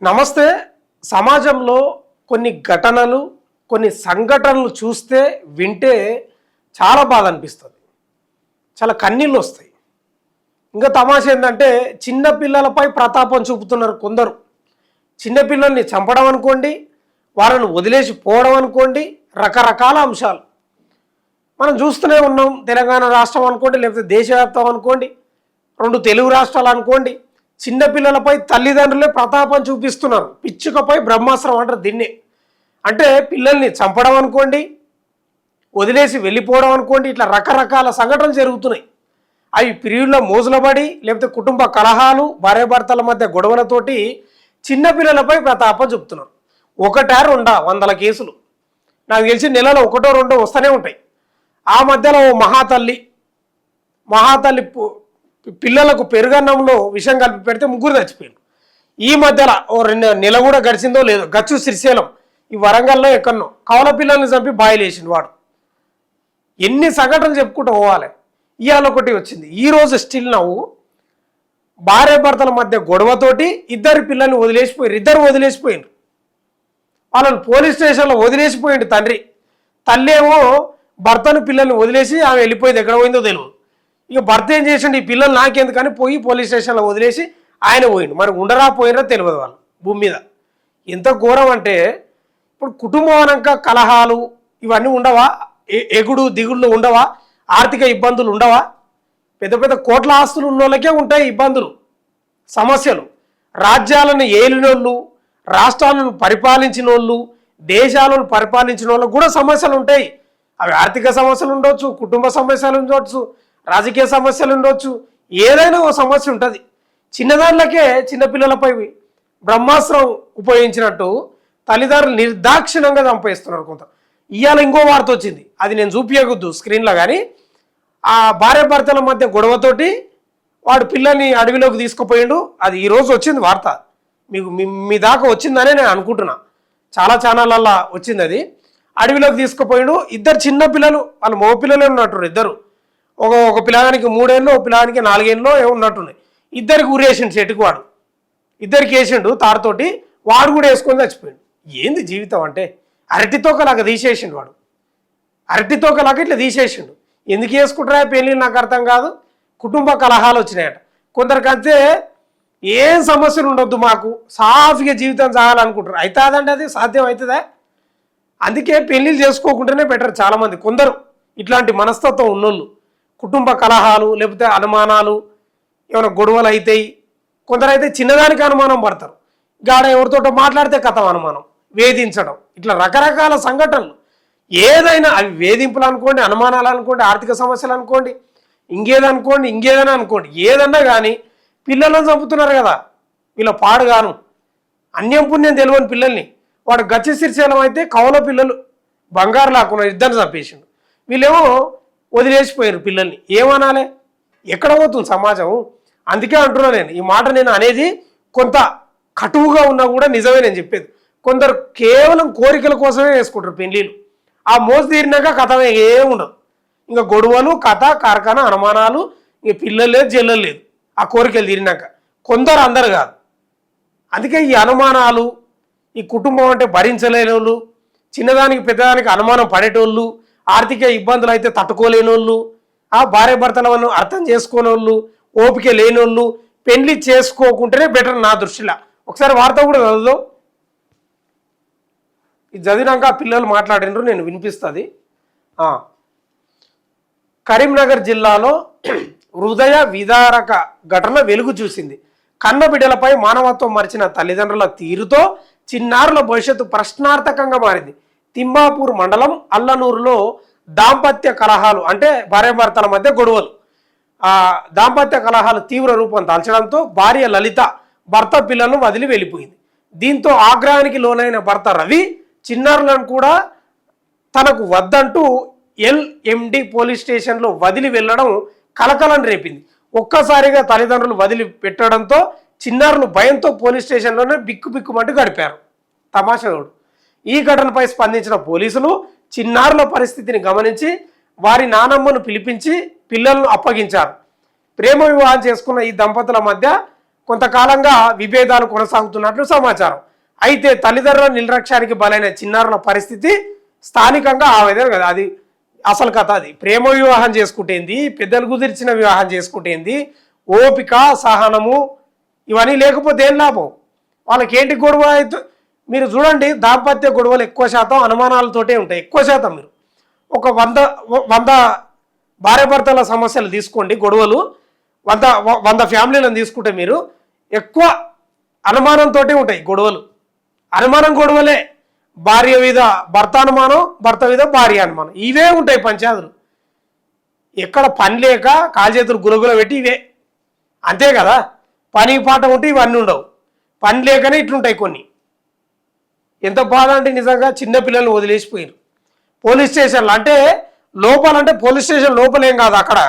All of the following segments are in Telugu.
నమస్తే. సమాజంలో కొన్ని ఘటనలు, కొన్ని సంఘటనలు చూస్తే, వింటే చాలా బాధ అనిపిస్తుంది. చాలా కన్నీళ్ళు వస్తాయి. ఇంకా తమాషా ఏంటంటే చిన్న పిల్లలపై ప్రతాపం చూపుతున్నారు కొందరు. చిన్నపిల్లల్ని చంపడం అనుకోండి, వాళ్ళను వదిలేసి పోవడం అనుకోండి, రకరకాల అంశాలు మనం చూస్తూనే ఉన్నాం. తెలంగాణ రాష్ట్రం అనుకోండి, లేకపోతే దేశవ్యాప్తం అనుకోండి, రెండు తెలుగు రాష్ట్రాలు అనుకోండి, చిన్నపిల్లలపై తల్లిదండ్రులే ప్రతాపం చూపిస్తున్నారు. పిచ్చుకపై బ్రహ్మాస్త్రం అంటారు దీన్నే. అంటే పిల్లల్ని చంపడం అనుకోండి, వదిలేసి వెళ్ళిపోవడం అనుకోండి, ఇట్లా రకరకాల సంఘటనలు జరుగుతున్నాయి. అవి పిరియుల్లో మోజులబడి, లేకపోతే కుటుంబ కలహాలు, భార్యాభర్తల మధ్య గొడవలతోటి చిన్నపిల్లలపై ప్రతాపం చూపుతున్నారు. ఒకటా రెండా 100 కేసులు. నాకు తెలిసి నెలలో 1-2 వస్తూనే ఉంటాయి. ఆ మధ్యలో మహాతల్లి పిల్లలకు పెరుగన్నంలో విషం కలిపి పెడితే 3 చచ్చిపోయారు. ఈ మధ్యలో 2 నెల కూడా గడిచిందో లేదో గచ్చు శ్రీశైలం ఈ వరంగల్లో ఎక్కడనో కవల పిల్లల్ని చంపి బాయిలు వేసిండు వాడు. ఎన్ని సంఘటనలు చెప్పుకుంటూ పోవాలి. ఇవాళ ఒకటి వచ్చింది. ఈరోజు స్టిల్ నవ్వు భార్యాభర్తల మధ్య గొడవతోటి ఇద్దరు పిల్లల్ని వదిలేసిపోయారు. వాళ్ళని పోలీస్ స్టేషన్లో వదిలేసిపోయింది తండ్రి. తల్లి ఏమో భర్తను పిల్లల్ని వదిలేసి ఆమె వెళ్ళిపోయింది, ఎక్కడ పోయిందో తెలియదు. ఇక భర్త ఏం చేసిండు, ఈ పిల్లలు నాకెందుకని పోయి పోలీస్ స్టేషన్లో వదిలేసి ఆయన పోయిండు. మరి ఉండరా పోయినరా తెలియదు వాళ్ళు భూమి మీద. ఎంత ఘోరం అంటే ఇప్పుడు కుటుంబం అనక కలహాలు ఇవన్నీ ఉండవా? ఎగుడు దిగుళ్ళు ఉండవా? ఆర్థిక ఇబ్బందులు ఉండవా? పెద్ద పెద్ద కోట్ల ఆస్తులు ఉన్న వాళ్ళకే ఉంటాయి ఇబ్బందులు, సమస్యలు. రాజ్యాలను ఏలినోళ్ళు, రాష్ట్రాలను పరిపాలించిన వాళ్ళు, దేశాలను పరిపాలించిన వాళ్ళకు కూడా సమస్యలు ఉంటాయి. అవి ఆర్థిక సమస్యలు ఉండొచ్చు, కుటుంబ సమస్యలు ఉండొచ్చు, రాజకీయ సమస్యలు ఉండొచ్చు, ఏదైనా ఓ సమస్య ఉంటుంది. చిన్నదానిలకే చిన్నపిల్లలపై బ్రహ్మాస్త్రం ఉపయోగించినట్టు తల్లిదండ్రులు నిర్దాక్షిణంగా చంపేస్తున్నారు కొంత. ఇవాళ ఇంకో వార్త వచ్చింది, అది నేను చూపించకూడదు స్క్రీన్లో, కానీ ఆ భార్యాభర్తల మధ్య గొడవతోటి వాడు పిల్లల్ని అడవిలోకి తీసుకుపోయిండు. అది ఈరోజు వచ్చింది వార్త. మీ దాకా వచ్చిందనే నేను అనుకుంటున్నా. చాలా ఛానళ్ళల్లో వచ్చింది. అది అడవిలోకి తీసుకుపోయిండు. ఇద్దరు చిన్న పిల్లలు, వాళ్ళు మగ పిల్లలే ఉన్నట్టు. ఇద్దరు, ఒక పిల్లగానికి 3 ఏళ్ళు, ఒక పిల్లగానికి 4 ఏళ్ళు ఉన్నట్టున్నాయి. ఇద్దరికి ఉరేసిండు చెట్టుకు. వాడు ఇద్దరికి వేసిండు తాడుతోటి, వాడు కూడా వేసుకొని చచ్చిపోయాడు. ఏంది జీవితం అంటే? అరటితోకలాగా తీసేసిండు వాడు. అరటితోకలాగా ఇట్లా తీసేసిండు. ఎందుకు వేసుకుంటారా పెళ్ళి నాకు అర్థం కాదు. కుటుంబ కలహాలు వచ్చినాయట కొందరికంతే. ఏం సమస్యలు ఉండొద్దు, మాకు సాఫీగా జీవితం సాగాలనుకుంటారు. అవుతుందండి, అది సాధ్యం అవుతుందా? అందుకే పెళ్ళిళ్ళు చేసుకోకుండానే బెటర్ చాలామంది. కొందరు ఇట్లాంటి మనస్తత్వం ఉన్నోళ్ళు కుటుంబ కలహాలు, లేకపోతే అనుమానాలు, ఏమైనా గొడవలు అవుతాయి. కొందరైతే చిన్నదానికి అనుమానం పడతారు. గాడ ఎవరితోటో మాట్లాడితే కథం అనుమానం, వేధించడం, ఇట్లా రకరకాల సంఘటనలు. ఏదైనా అవి వేధింపులు అనుకోండి, అనుమానాలు అనుకోండి, ఆర్థిక సమస్యలు అనుకోండి, ఇంకేదైనా అనుకోండి, ఏదన్నా కానీ పిల్లలను చంపుతున్నారు కదా. వీళ్ళ పాడుగాను అన్యం పుణ్యం తెలియని పిల్లల్ని. వాడు గచ్చి శ్రీశైలం అయితే కవల పిల్లలు బంగారు లాక్కున్నారు, ఇద్దరు చంపేసిండు. వీళ్ళేమో వదిలేసిపోయారు పిల్లల్ని. ఏమనాలి? ఎక్కడ పోతుంది సమాజం? అందుకే అంటున్నా నేను ఈ మాట. నేను అనేది కొంత కటువుగా ఉన్నా కూడా నిజమే నేను చెప్పేది. కొందరు కేవలం కోరికల కోసమే వేసుకుంటారు పెళ్ళిళ్ళు. ఆ మోసు తీరినాక కథ ఏముండదు. ఇంకా గొడవలు, కథ, కార్ఖానా, అనుమానాలు, ఇంక పిల్లలు లేదు, జల్లలు లేదు. ఆ కోరికలు తీరినాక కొందరు, అందరు కాదు. అందుకే ఈ అనుమానాలు, ఈ కుటుంబం అంటే భరించలేని వాళ్ళు, చిన్నదానికి పెద్దదానికి అనుమానం పడేటోళ్ళు, ఆర్థిక ఇబ్బందులు అయితే తట్టుకోలేని వాళ్ళు, ఆ భార్యాభర్తలను అర్థం చేసుకోని వాళ్ళు, ఓపిక లేని వాళ్ళు పెళ్లి చేసుకోకుంటేనే బెటర్ నా దృష్టిలో. ఒకసారి వార్త కూడా చదువుదాం. ఇది చదివినాక పిల్లలు మాట్లాడినరు, నేను వినిపిస్తుంది. కరీంనగర్ జిల్లాలో హృదయ విదారక ఘటన వెలుగు చూసింది. కన్నబిడ్డలపై మానవత్వం మరిచిన తల్లిదండ్రుల తీరుతో చిన్నారుల భవిష్యత్తు ప్రశ్నార్థకంగా మారింది. తిమ్మాపూర్ మండలం అల్లనూరులో దాంపత్య కలహాలు, అంటే భార్యాభర్తల మధ్య గొడవలు, దాంపత్య కలహాలు తీవ్ర రూపం దాల్చడంతో భార్య లలిత భర్త పిల్లలను వదిలి వెళ్ళిపోయింది. దీంతో ఆగ్రహానికి లోనైన భర్త రవి చిన్నారులను కూడా తనకు వద్దంటూ LMD పోలీస్ స్టేషన్లో వదిలి వెళ్ళడం కలకలం రేపింది. ఒక్కసారిగా తల్లిదండ్రులు వదిలి పెట్టడంతో చిన్నారులు భయంతో పోలీస్ స్టేషన్లోనే బిక్కుబిక్కుమంటూ గడిపారు. తమాషాడు. ఈ ఘటనపై స్పందించిన పోలీసులు చిన్నారుల పరిస్థితిని గమనించి వారి నానమ్మను పిలిపించి పిల్లలను అప్పగించారు. ప్రేమ వివాహం చేసుకున్న ఈ దంపతుల మధ్య కొంతకాలంగా విభేదాలు కొనసాగుతున్నట్లు సమాచారం. అయితే తల్లిదండ్రుల నిర్లక్ష్యానికి బలైన చిన్నారుల పరిస్థితి స్థానికంగా ఆవేదన కదా. అది అసలు కథ. అది ప్రేమ వివాహం చేసుకుంటేంది, పెద్దలు కుదిర్చిన వివాహం చేసుకుంటేంది, ఓపిక సహనము ఇవన్నీ లేకపోతే ఏం లాభం? వాళ్ళకి ఏంటి గొడవ అయితే మీరు చూడండి, దాంపత్య గొడవలు ఎక్కువ శాతం అనుమానాలతోటే ఉంటాయి. ఎక్కువ శాతం మీరు ఒక 100 భార్యాభర్తల సమస్యలు తీసుకోండి, గొడవలు 100 ఫ్యామిలీలను తీసుకుంటే మీరు ఎక్కువ అనుమానంతో ఉంటాయి గొడవలు. అనుమానం గొడవలే. భార్య మీద భర్త అనుమానం, భర్త మీద భార్య అనుమానం, ఇవే ఉంటాయి పంచాయతీలు. ఎక్కడ పని లేక కాలు చేతులు గులగుల పెట్టి ఇవే, అంతే కదా. పని పాట ఉంటే ఇవన్నీ ఉండవు. పని లేకనే ఇట్లుంటాయి కొన్ని. ఎంత బాధ అంటే నిజంగా చిన్నపిల్లల్ని వదిలేసిపోయారు పోలీస్ స్టేషన్లో. అంటే లోపలంటే పోలీస్ స్టేషన్ లోపలేం కాదు, అక్కడ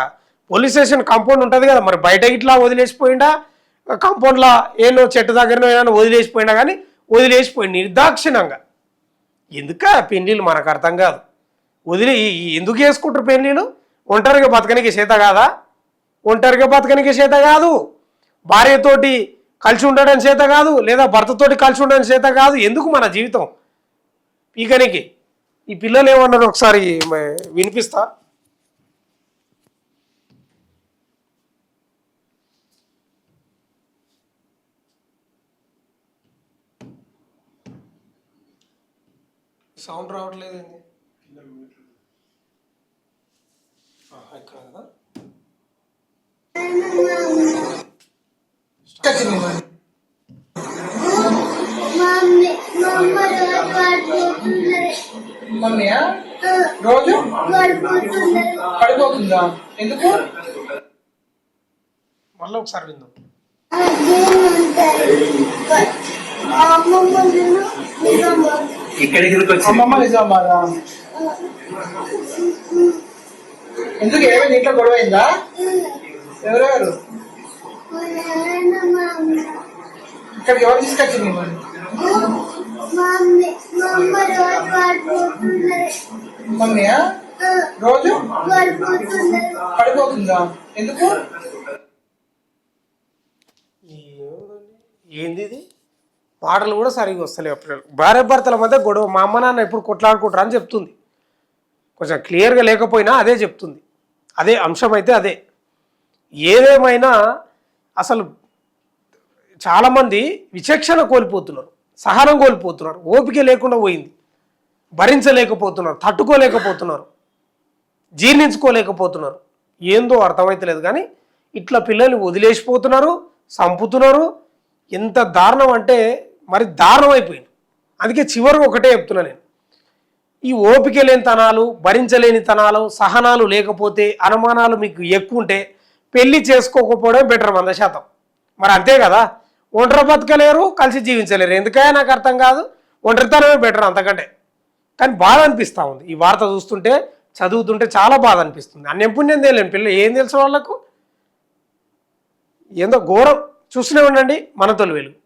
పోలీస్ స్టేషన్ కాంపౌండ్ ఉంటుంది కదా. మరి బయట ఇట్లా వదిలేసిపోయిందా, కాంపౌండ్లో ఏనో చెట్టు దగ్గరనో ఏమైనా వదిలేసిపోయినా కానీ వదిలేసిపోయింది నిర్దాక్షిణంగా. ఎందుక పెళ్ళిళ్ళు మనకు అర్థం కాదు. ఎందుకు చేసుకుంటారు పెళ్ళిళ్ళు? ఒంటరిగా బతకనికి చేత కాదా? ఒంటరిగా బతకనికి చేత కాదు, భార్యతోటి కలిసి ఉండడం చేత కాదు, లేదా భర్తతోటి కలిసి ఉండడం చేత కాదు. ఎందుకు మన జీవితం పీకనికి? ఈ పిల్లలు ఏమన్నారు ఒకసారి వినిపిస్తా. సౌండ్ రావట్లేదు ఇక్కడ కదా. మమ్మీయా రోజు పడిపోతుందా? ఎందుకు? మళ్ళీ ఒకసారి విందాం. అమ్మమ్మ నిజామాదా? ఎందుకు? ఏమైంది? ఇంట్లో గొడవ అయిందా? ఎవరెవరు? ఇక్కడికి ఎవరు తీసుకొచ్చింది మరి? మమ్మీయా రోజు పడిపోతుందా? ఎందుకు? ఏంది ఇది? పాటలు కూడా సరిగ్గా వస్తలేవు. భార్య భర్తల మధ్య గొడవ, మా అమ్మ నాన్న ఎప్పుడు కొట్లాడుకుంటారు అని చెప్తుంది. కొంచెం క్లియర్గా లేకపోయినా అదే చెప్తుంది. అదే అంశం అయితే అదే. ఏదేమైనా అసలు చాలామంది విచక్షణ కోల్పోతున్నారు, సహనం కోల్పోతున్నారు, ఓపిక లేకుండా పోయింది, భరించలేకపోతున్నారు, తట్టుకోలేకపోతున్నారు, జీర్ణించుకోలేకపోతున్నారు. ఏందో అర్థమవుతలేదు. కానీ ఇట్లా పిల్లల్ని వదిలేసిపోతున్నారు, చంపుతున్నారు. ఎంత దారుణం అంటే మరి దారుణం అయిపోయింది. అందుకే చివరికి ఒకటే చెప్తున్నా నేను, ఈ ఓపిక లేని తనాలు, భరించలేని తనాలు, సహనాలు లేకపోతే, అనుమానాలు మీకు ఎక్కువ ఉంటే పెళ్లి చేసుకోకపోవడం బెటర్ 100%. మరి అంతే కదా. ఒంటరి బతకలేరు, కలిసి జీవించలేరు. ఎందుకైనా నాకు అర్థం కాదు. ఒంటరితనమే బెటర్ అంతకంటే. కానీ బాధ అనిపిస్తూ ఉంది ఈ వార్త చూస్తుంటే, చదువుతుంటే చాలా బాధ అనిపిస్తుంది. అన్యం పుణ్యం తెలియని పిల్ల ఏం తెలుసు వాళ్ళకు? ఏందో ఘోరం. చూస్తూనే ఉండండి మన తొలి వెలుగు.